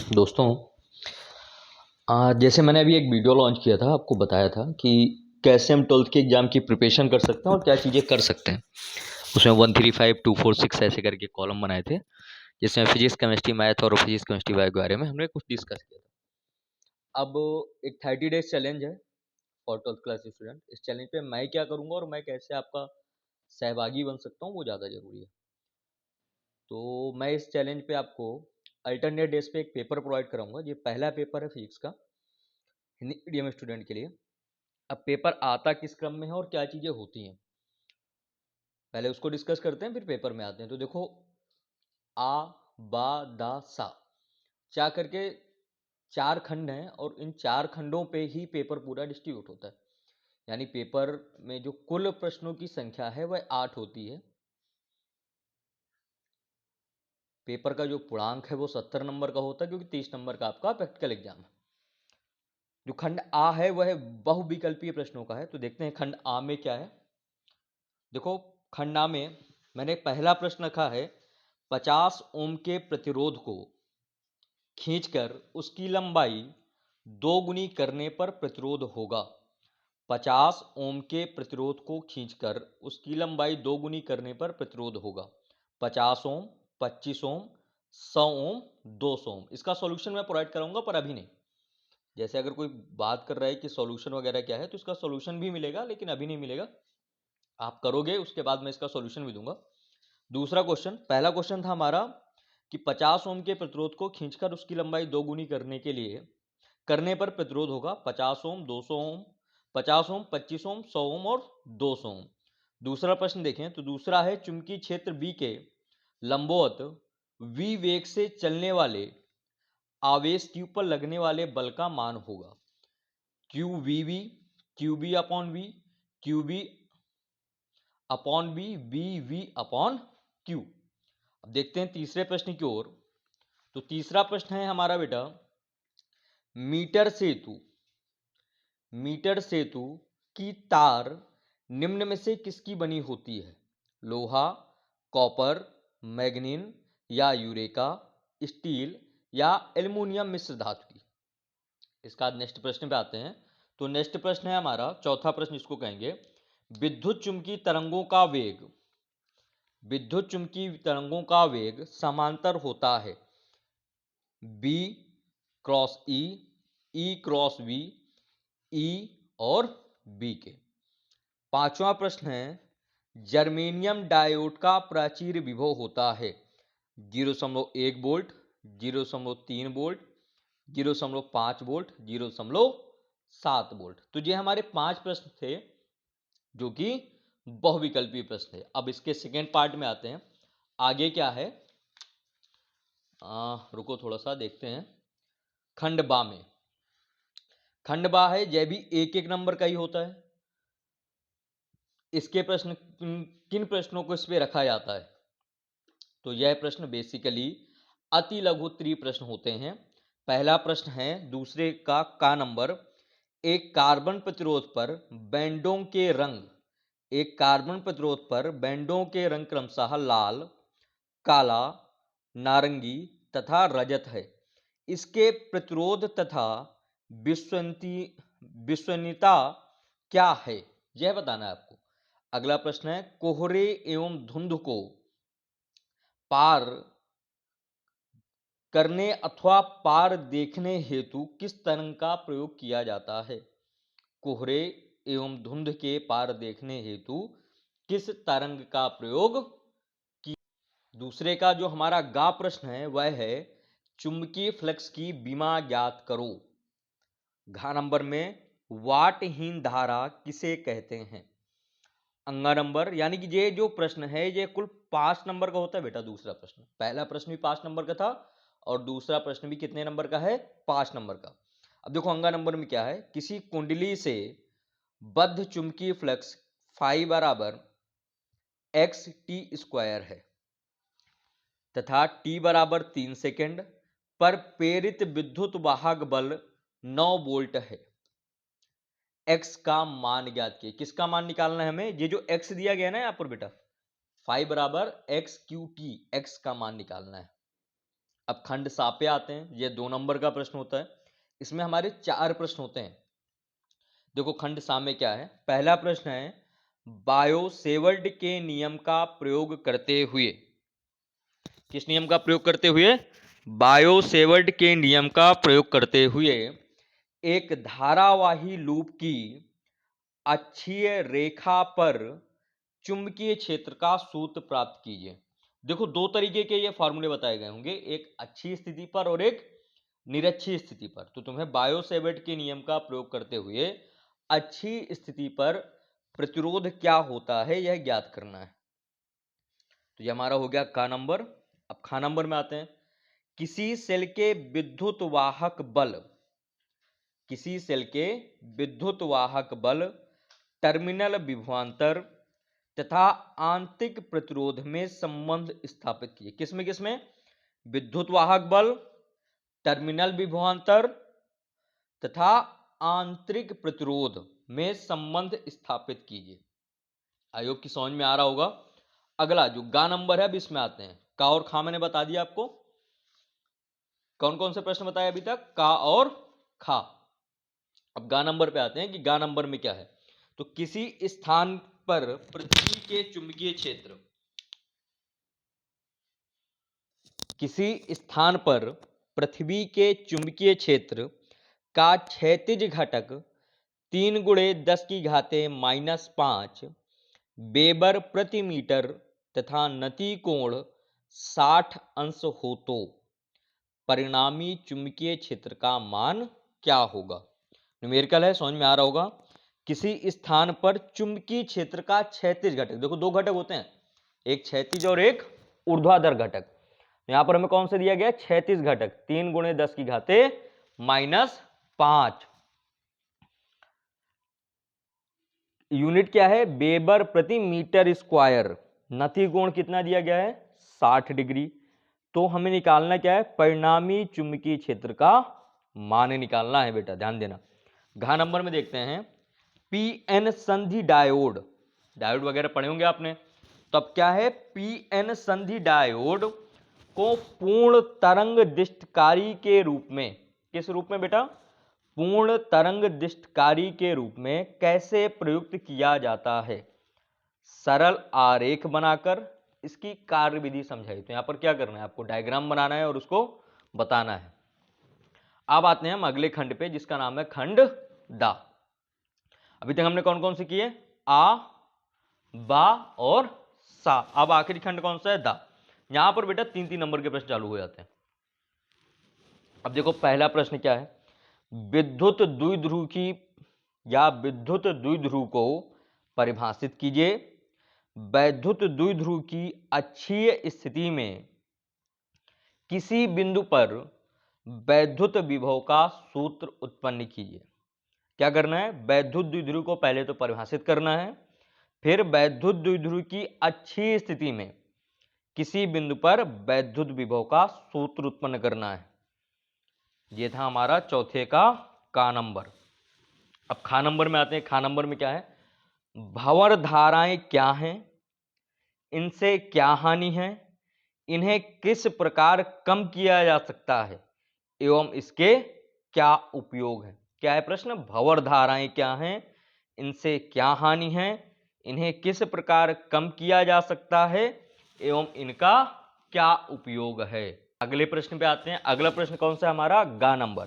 दोस्तों, जैसे मैंने अभी एक वीडियो लॉन्च किया था, आपको बताया था कि कैसे हम 12th के एग्ज़ाम की प्रिपरेशन कर सकते हैं और क्या चीज़ें कर सकते हैं। उसमें 1, 3, 5, 2, 4, 6 ऐसे करके कॉलम बनाए थे, जिसमें फिजिक्स, केमिस्ट्री, मैथ और फिजिक्स, केमिस्ट्री, बायो के बारे में हमने कुछ डिस्कस किया था। अब एक 30 डेज़ चैलेंज है फॉर 12th क्लास स्टूडेंट। इस चैलेंज पे मैं क्या करूँगा और मैं कैसे आपका सहभागी बन सकता हूँ, वो ज़्यादा ज़रूरी है। तो मैं इस चैलेंज पे आपको अल्टरनेट डेज़ पे एक पेपर प्रोवाइड कराऊँगा। ये पहला पेपर है फिजिक्स का, हिंदी मीडियम स्टूडेंट के लिए। अब पेपर आता किस क्रम में है और क्या चीज़ें होती हैं, पहले उसको डिस्कस करते हैं, फिर पेपर में आते हैं। तो देखो, आ, बा, दा, सा, चा करके 4 खंड हैं और इन 4 खंडों पे ही पेपर पूरा डिस्ट्रीब्यूट होता है। यानी पेपर में जो कुल प्रश्नों की संख्या है वह 8 होती है। पेपर का जो पूर्णांक है वो 70 नंबर का होता है, क्योंकि 30 नंबर का आपका प्रैक्टिकल एग्जाम है। जो खंड आ है वह बहुविकल्पीय प्रश्नों का है। तो देखते हैं खंड आ में क्या है। देखो, खंड आ में मैंने पहला प्रश्न रखा है, 50 ओम के प्रतिरोध को खींचकर उसकी लंबाई 2 गुनी करने पर प्रतिरोध होगा। 50 ओम के प्रतिरोध को खींचकर उसकी लंबाई 2 गुनी करने पर प्रतिरोध होगा। 50 ओम, 25 ओम, 100 ओम, 200 ओम। इसका सॉल्यूशन मैं प्रोवाइड कराऊंगा, पर अभी नहीं। जैसे अगर कोई बात कर रहा है कि सॉल्यूशन वगैरह क्या है, तो इसका सॉल्यूशन भी मिलेगा, लेकिन अभी नहीं मिलेगा। आप करोगे उसके बाद मैं इसका सॉल्यूशन भी दूंगा। दूसरा क्वेश्चन, पहला क्वेश्चन था हमारा कि 50 ओम के प्रतिरोध को खींचकर उसकी लंबाई 2 गुनी करने पर प्रतिरोध होगा 50 ओम, 200 ओम, 50 ओम, 25 ओम, 100 ओम और 200 ओम। दूसरा प्रश्न देखें तो दूसरा है, चुंबकीय क्षेत्र बी के लंबवत v वेग से चलने वाले आवेश q पर लगने वाले बल का मान होगा। Q V V, Q B upon V, Q B upon B, V V upon Q. अब देखते हैं तीसरे प्रश्न की ओर। तो तीसरा प्रश्न है हमारा बेटा, मीटर सेतु मीटर सेतु की तार निम्न में से किसकी बनी होती है? लोहा, कॉपर, मैग्नीन या यूरेका, स्टील या एल्युमिनियम मिश्र धातु की। इसका नेक्स्ट प्रश्न पे आते हैं। तो नेक्स्ट प्रश्न है हमारा चौथा प्रश्न, इसको कहेंगे, विद्युत चुंबकीय तरंगों का वेग विद्युत चुंबकीय तरंगों का वेग समांतर होता है B cross E cross V, E और बी के। पांचवा प्रश्न है, जर्मेनियम डायोड का प्राचीर विभव होता है 0.1 वोल्ट, 0.3 वोल्ट, 0.5 वोल्ट, 0.7 वोल्ट। तो ये हमारे 5 प्रश्न थे जो कि बहुविकल्पीय प्रश्न थे। अब इसके सेकेंड पार्ट में आते हैं। आगे क्या है, रुको थोड़ा सा देखते हैं। खंड बा में, खंड बा है, यह भी एक एक नंबर का ही होता है। इसके प्रश्न, किन प्रश्नों को इस पे रखा जाता है? तो यह प्रश्न बेसिकली अति लघु प्रश्न होते हैं। पहला प्रश्न है दूसरे का नंबर, एक कार्बन प्रतिरोध पर बैंडों के रंग एक कार्बन प्रतिरोध पर बैंडों के रंग क्रमशः लाल, काला, नारंगी तथा रजत है। इसके प्रतिरोध तथा विश्वसनीयता क्या है, यह बताना है आपको। अगला प्रश्न है, कोहरे एवं धुंध को पार करने अथवा पार देखने हेतु किस तरंग का प्रयोग किया जाता है? कोहरे एवं धुंध के पार देखने हेतु किस तरंग का प्रयोग किया? दूसरे का जो हमारा गा प्रश्न है वह है, चुंबकीय फ्लक्स की विमा ज्ञात करो। घ नंबर में, वाटहीन धारा किसे कहते हैं? अंगा नंबर, यानी कि ये जो प्रश्न है ये कुल 5 नंबर का होता है बेटा। दूसरा प्रश्न, पहला प्रश्न भी 5 नंबर का था और दूसरा प्रश्न भी कितने नंबर का है? 5 नंबर का। अब देखो अंगा नंबर में क्या है, किसी कुंडली से बद्ध चुंबकीय फ्लक्स फाई बराबर एक्स टी स्क्वायर है तथा टी बराबर 3 सेकेंड पर प्रेरित विद्युत वाहक बल 9 वोल्ट है। एक्स का मान ज्ञात किए। किसका मान निकालना है हमें? ये जो एक्स दिया गया ना यहाँ पर बेटा, फाई बराबर एक्स क्यू टी, एक्स का मान निकालना है। अब खंड सा पे आते हैं, ये 2 नंबर का प्रश्न होता है। इसमें हमारे 4 प्रश्न होते हैं। देखो खंड सा में क्या है। पहला प्रश्न है, बायो-सेवर्ट के नियम का प्रयोग करते हुए, किस नियम का प्रयोग करते हुए? बायो-सेवर्ट के नियम का प्रयोग करते हुए एक धारावाही लूप की अक्षीय रेखा पर चुंबकीय क्षेत्र का सूत्र प्राप्त कीजिए। देखो 2 तरीके के ये फॉर्मूले बताए गए होंगे, एक अक्षीय स्थिति पर और एक निरक्षीय स्थिति पर। तो तुम्हें बायो-सेवर्ट के नियम का प्रयोग करते हुए अक्षीय स्थिति पर प्रतिरोध क्या होता है यह ज्ञात करना है। तो ये हमारा हो गया का नंबर। अब खा नंबर में आते हैं। किसी सेल के विद्युत वाहक बल, किसी सेल के विद्युत वाहक बल टर्मिनल विभवांतर तथा आंतरिक प्रतिरोध में संबंध स्थापित कीजिए। किसमें? विद्युत वाहक बल, टर्मिनल विभवांतर तथा आंतरिक प्रतिरोध में संबंध स्थापित कीजिए। आयोग की समझ में आ रहा होगा। अगला जो गा नंबर है, अब इसमें आते हैं। का और खा मैंने बता दिया आपको। कौन कौन से प्रश्न बताए अभी तक? का और खा। अब गा नंबर पे आते हैं कि गा नंबर में क्या है। तो किसी स्थान पर पृथ्वी के चुंबकीय क्षेत्र, किसी स्थान पर पृथ्वी के चुंबकीय क्षेत्र का क्षैतिज घटक 3 गुणे 10 की घाते -5 वेबर प्रति मीटर तथा नति कोण 60 अंश हो तो परिणामी चुंबकीय क्षेत्र का मान क्या होगा? न्यूमेरिकल है, समझ में आ रहा होगा। किसी स्थान पर चुंबकीय क्षेत्र का क्षैतिज घटक, देखो 2 घटक होते हैं, एक क्षैतिज और एक ऊर्ध्वाधर घटक। यहां पर हमें कौन सा दिया गया? क्षैतिज घटक 3 गुणे 10 की घाते -5। यूनिट क्या है? वेबर प्रति मीटर स्क्वायर। नति कोण कितना दिया गया है? 60 डिग्री। तो हमें निकालना क्या है? परिणामी चुंबकीय क्षेत्र का मान निकालना है बेटा, ध्यान देना। घ नंबर में देखते हैं, पीएन संधि डायोड, डायोड वगैरह पढ़े होंगे आपने। तो अब क्या है? पीएन संधि डायोड को पूर्ण तरंग दिष्टकारी के रूप में, किस रूप में बेटा? पूर्ण तरंग दिष्टकारी के रूप में कैसे प्रयुक्त किया जाता है? सरल आरेख बनाकर इसकी कार्यविधि समझाई। तो यहां पर क्या करना है? आपको डायग्राम बनाना है और उसको बताना है। अब आते हैं हम अगले खंड पे, जिसका नाम है खंड दा। अभी तक हमने कौन कौन से किए? आ, बा और सा। अब आखिरी खंड कौन सा है? दा। यहां पर बेटा 3-3 नंबर के प्रश्न चालू हो जाते हैं। अब देखो पहला प्रश्न क्या है? विद्युत द्विध्रुव की या विद्युत द्विध्रुव को परिभाषित कीजिए। वैद्युत द्विध्रुव की अक्षीय स्थिति में किसी बिंदु पर वैद्युत विभव का सूत्र उत्पन्न कीजिए। क्या करना है? वैद्युत द्विध्रुव को पहले तो परिभाषित करना है, फिर वैद्युत द्विध्रुव की अक्षीय स्थिति में किसी बिंदु पर वैद्युत विभव का सूत्र उत्पन्न करना है। ये था हमारा चौथे का नंबर। अब खा नंबर में आते हैं। खा नंबर में क्या है? भंवर धाराएं क्या हैं, इनसे क्या हानि है, इन्हें किस प्रकार कम किया जा सकता है एवं इसके क्या उपयोग है। क्या है प्रश्न? भंवर धाराएं क्या हैं, इनसे क्या हानि है, इन्हें किस प्रकार कम किया जा सकता है एवं इनका क्या उपयोग है। अगले प्रश्न पे आते हैं। अगला प्रश्न कौन सा है हमारा? गा नंबर।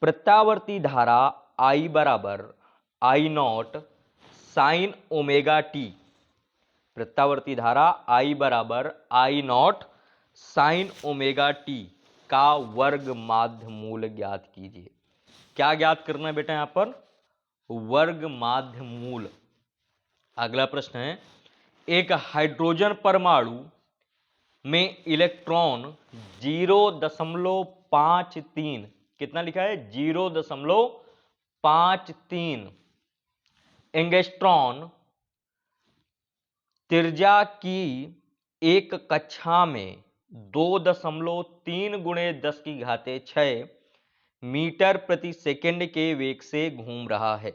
प्रत्यावर्ती धारा I बराबर I0 साइन ओमेगा टी। प्रत्यावर्ती धारा I बराबर I0 साइन ओमेगा टी का वर्ग माध्य मूल ज्ञात कीजिए। क्या ज्ञात करना है बेटा? यहां पर वर्ग माध्य मूल। अगला प्रश्न है, एक हाइड्रोजन परमाणु में इलेक्ट्रॉन 0.53, कितना लिखा है? 0.53 एंगस्ट्रॉन त्रिज्या की एक कक्षा में 2.3 गुणे 10 की घाते 6 मीटर प्रति सेकंड के वेग से घूम रहा है।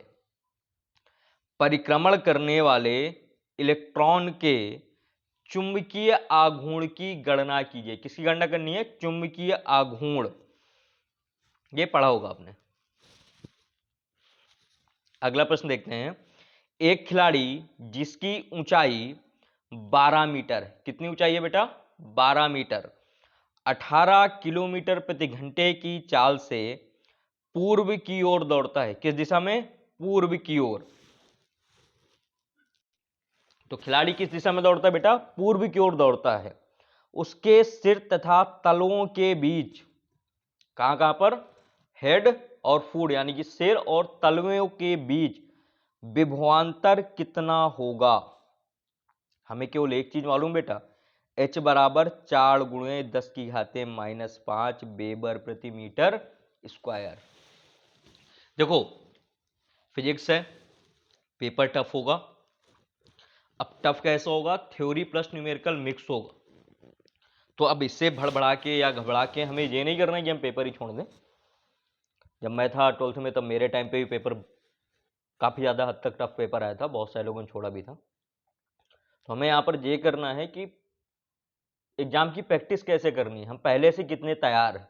परिक्रमण करने वाले इलेक्ट्रॉन के चुंबकीय आघूर्ण की गणना कीजिए। किसकी गणना करनी है? चुंबकीय आघूर्ण। ये पढ़ा होगा आपने। अगला प्रश्न देखते हैं। एक खिलाड़ी जिसकी ऊंचाई 12 मीटर, कितनी ऊंचाई है बेटा? 12 मीटर, 18 किलोमीटर प्रति घंटे की चाल से पूर्व की ओर दौड़ता है। किस दिशा में? पूर्व की ओर। तो खिलाड़ी किस दिशा में दौड़ता है बेटा? पूर्व की ओर दौड़ता है। उसके सिर तथा तलवों के बीच, कहां कहां पर? हेड और फुट, यानी कि सिर और तलवों के बीच विभवांतर कितना होगा? हमें केवल एक चीज मालूम बेटा, h बराबर 4 गुणे 10 की घाते -5 वेबर प्रति मीटर स्क्वायर। देखो फिजिक्स है, पेपर टफ होगा। अब टफ कैसा होगा? थ्योरी प्लस न्यूमेरिकल मिक्स होगा। तो अब इससे भड़बड़ा के या घबरा के हमें ये नहीं करना है कि हम पेपर ही छोड़ दें। जब मैं था 12th में, तब मेरे टाइम पे भी पेपर काफ़ी ज़्यादा हद तक टफ पेपर आया था, बहुत सारे लोगों ने छोड़ा भी था। तो हमें यहाँ पर ये करना है कि एग्जाम की प्रैक्टिस कैसे करनी है, हम पहले से कितने तैयार हैं।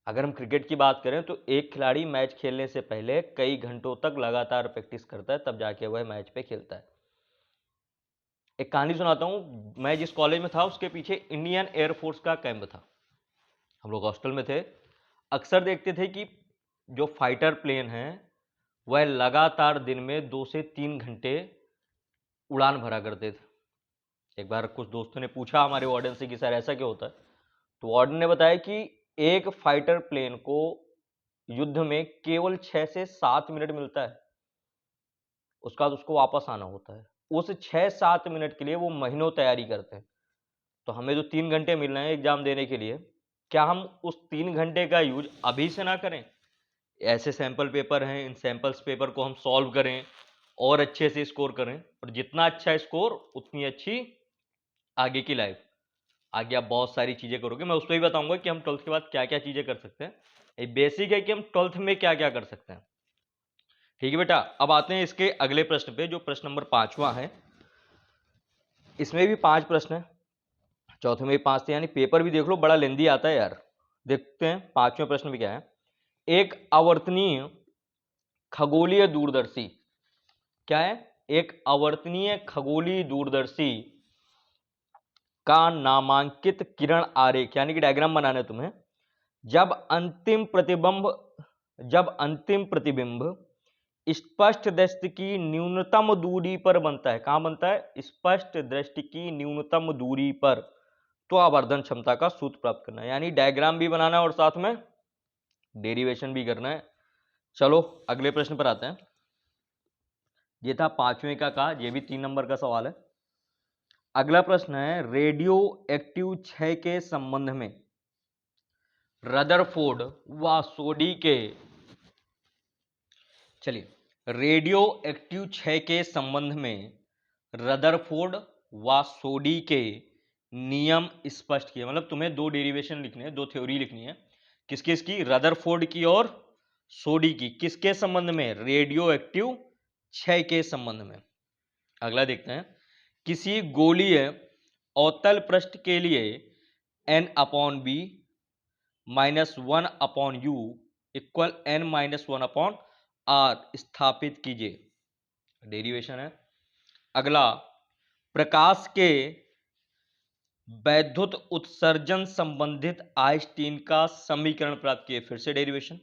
अगर हम क्रिकेट की बात करें तो एक खिलाड़ी मैच खेलने से पहले कई घंटों तक लगातार प्रैक्टिस करता है, तब जाके वह मैच पे खेलता है। एक कहानी सुनाता हूँ। मैं जिस कॉलेज में था उसके पीछे इंडियन एयरफोर्स का कैंप था। हम लोग हॉस्टल में थे। अक्सर देखते थे कि जो फाइटर प्लेन हैं वह लगातार दिन में 2 से 3 घंटे उड़ान भरा करते थे। एक बार कुछ दोस्तों ने पूछा हमारे वार्डन से कि सर ऐसा क्यों होता है? तो वार्डन ने बताया कि एक फाइटर प्लेन को युद्ध में केवल 6 से 7 मिनट मिलता है, उसका बाद उसको वापस आना होता है। उस 6-7 मिनट के लिए वो महीनों तैयारी करते हैं। तो हमें जो 3 घंटे मिल रहे हैं एग्जाम देने के लिए, क्या हम उस 3 घंटे का यूज अभी से ना करें? ऐसे सैंपल पेपर हैं, इन सैंपल्स पेपर को हम सॉल्व करें और अच्छे से स्कोर करें, और जितना अच्छा स्कोर उतनी अच्छी आगे की लाइफ। आगे आप बहुत सारी चीजें करोगे, मैं उसमें भी बताऊंगा कि हम 12th के बाद क्या क्या चीजें कर सकते हैं। ये बेसिक है कि हम 12th में क्या क्या कर सकते हैं। ठीक है बेटा, अब आते हैं इसके अगले प्रश्न पे, जो प्रश्न नंबर 5वां है। इसमें भी 5 प्रश्न है, चौथे में भी 5 थे, यानी पेपर भी देख लो बड़ा लेंदी आता है यार। देखते हैं 5वें प्रश्न में क्या है। एक आवर्तनीय खगोलीय दूरदर्शी, क्या है? एक आवर्तनीय खगोलीय दूरदर्शी का नामांकित किरण आरेख, यानी कि डायग्राम बनाना है तुम्हें। जब अंतिम प्रतिबिंब स्पष्ट दृष्टि की न्यूनतम दूरी पर बनता है। कहां बनता है? स्पष्ट दृष्टि की न्यूनतम दूरी पर, तो आवर्धन क्षमता का सूत्र प्राप्त करना है। यानी डायग्राम भी बनाना है और साथ में डेरिवेशन भी करना है। चलो अगले प्रश्न पर आते हैं। ये था 5वें का, ये भी 3 नंबर का सवाल है। अगला प्रश्न है, रेडियो एक्टिव क्षय के संबंध में रदरफोर्ड व सोडी के, चलिए रेडियो एक्टिव क्षय के संबंध में रदरफोर्ड व सोडी के नियम स्पष्ट किए। मतलब तुम्हें 2 डेरिवेशन लिखने हैं, 2 थ्योरी लिखनी है। किस किस की? रदरफोर्ड की और सोडी की। किसके संबंध में? रेडियो एक्टिव क्षय के संबंध में। अगला देखते हैं। किसी गोलीय अवतल पृष्ठ के लिए n/b -1/u इक्वल n-1/r स्थापित कीजिए। डेरिवेशन है। अगला, प्रकाश के वैद्युत उत्सर्जन संबंधित आइंस्टीन का समीकरण प्राप्त किए। फिर से डेरिवेशन।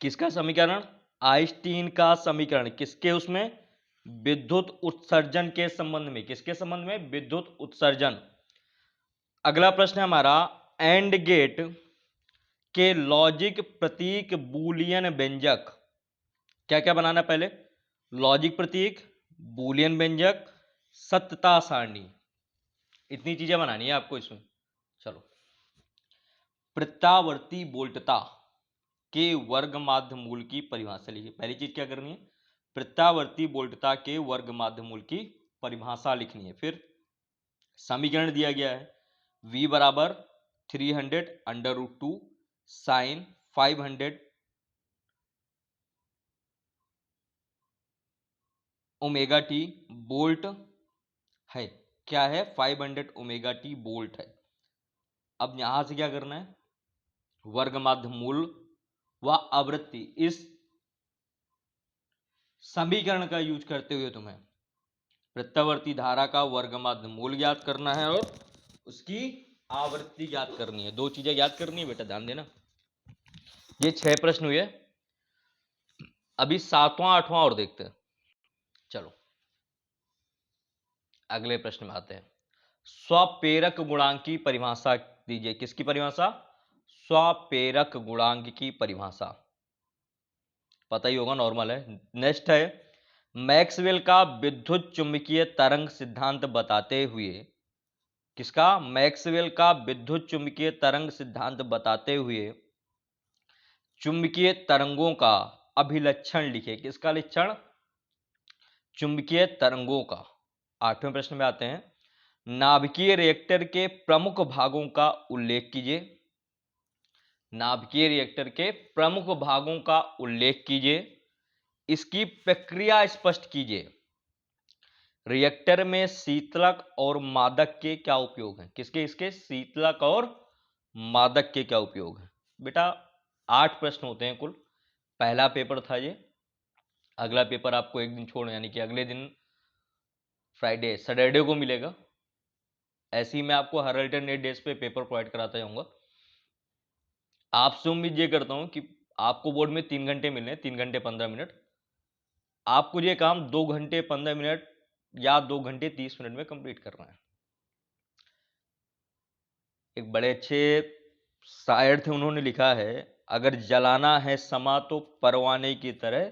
किसका समीकरण? आइंस्टीन का समीकरण। किसके? उसमें विद्युत उत्सर्जन के संबंध में। किसके संबंध में? विद्युत उत्सर्जन। अगला प्रश्न है हमारा, एंड गेट के लॉजिक प्रतीक बूलियन व्यंजक। क्या क्या बनाना पहले? लॉजिक प्रतीक, बूलियन व्यंजक, सत्यता सारणी, इतनी चीजें बनानी है आपको इसमें। चलो, प्रत्यावर्ती वोल्टता के वर्ग माध्य मूल की परिभाषा लिखिए। पहली चीज क्या करनी है? प्रत्यावर्ती वोल्टता के वर्ग माध्य मूल की परिभाषा लिखनी है। फिर समीकरण दिया गया है, v बराबर 300√2 साइन 500 ओमेगा टी बोल्ट है, क्या है 500 ओमेगा टी बोल्ट है। अब यहां से क्या करना है, वर्ग माध्य मूल व आवृत्ति, इस समीकरण का यूज करते हुए तुम्हें प्रत्यावर्ती धारा का वर्ग माध्य मूल ज्ञात करना है और उसकी आवृत्ति ज्ञात करनी है। दो चीजें ज्ञात करनी है बेटा, ध्यान देना। ये 6 प्रश्न हुए, अभी 7वां 8वां और देखते हैं। चलो अगले प्रश्न में आते हैं। स्वप्रेरक गुणांक की परिभाषा दीजिए। किसकी परिभाषा? स्वप्रेरक गुणांक की परिभाषा, पता ही होगा, नॉर्मल है। नेक्स्ट है, मैक्सवेल का विद्युत चुंबकीय तरंग सिद्धांत बताते हुए, किसका? मैक्सवेल का विद्युत चुंबकीय तरंग सिद्धांत बताते हुए चुंबकीय तरंगों का अभिलक्षण लिखे। किसका लक्षण? चुंबकीय तरंगों का। 8वें प्रश्न में आते हैं, नाभिकीय रिएक्टर के प्रमुख भागों का उल्लेख कीजिए। नाभिकीय रिएक्टर के प्रमुख भागों का उल्लेख कीजिए, इसकी प्रक्रिया स्पष्ट कीजिए। रिएक्टर में शीतलक और मादक के क्या उपयोग हैं? किसके? इसके शीतलक और मादक के क्या उपयोग हैं? बेटा 8 प्रश्न होते हैं कुल, पहला पेपर था ये। अगला पेपर आपको एक दिन छोड़, यानी कि अगले दिन फ्राइडे सैटरडे को मिलेगा। ऐसे ही मैं आपको हर अल्टरनेट डेज पे पेपर प्रोवाइड कराता जाऊंगा। आपसे उम्मीद ये करता हूं कि आपको बोर्ड में 3 घंटे मिले, 3 घंटे 15 मिनट। आपको ये काम 2 घंटे 15 मिनट या 2 घंटे 30 मिनट में कंप्लीट करना है। एक बड़े अच्छे शायर थे, उन्होंने लिखा है, अगर जलाना है समा तो परवाने की तरह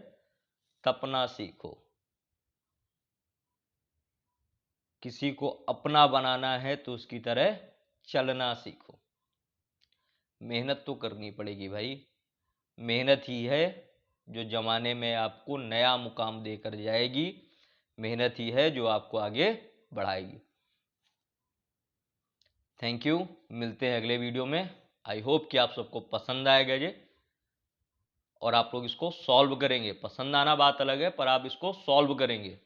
तपना सीखो। किसी को अपना बनाना है तो उसकी तरह चलना सीखो। मेहनत तो करनी पड़ेगी भाई, मेहनत ही है जो जमाने में आपको नया मुकाम देकर जाएगी, मेहनत ही है जो आपको आगे बढ़ाएगी। थैंक यू, मिलते हैं अगले वीडियो में। आई होप कि आप सबको पसंद आएगा ये, और आप लोग इसको सॉल्व करेंगे। पसंद आना बात अलग है, पर आप इसको सॉल्व करेंगे।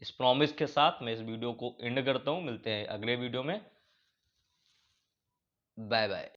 इस प्रॉमिस के साथ मैं इस वीडियो को एंड करता हूं। मिलते हैं अगले वीडियो में। Bye bye.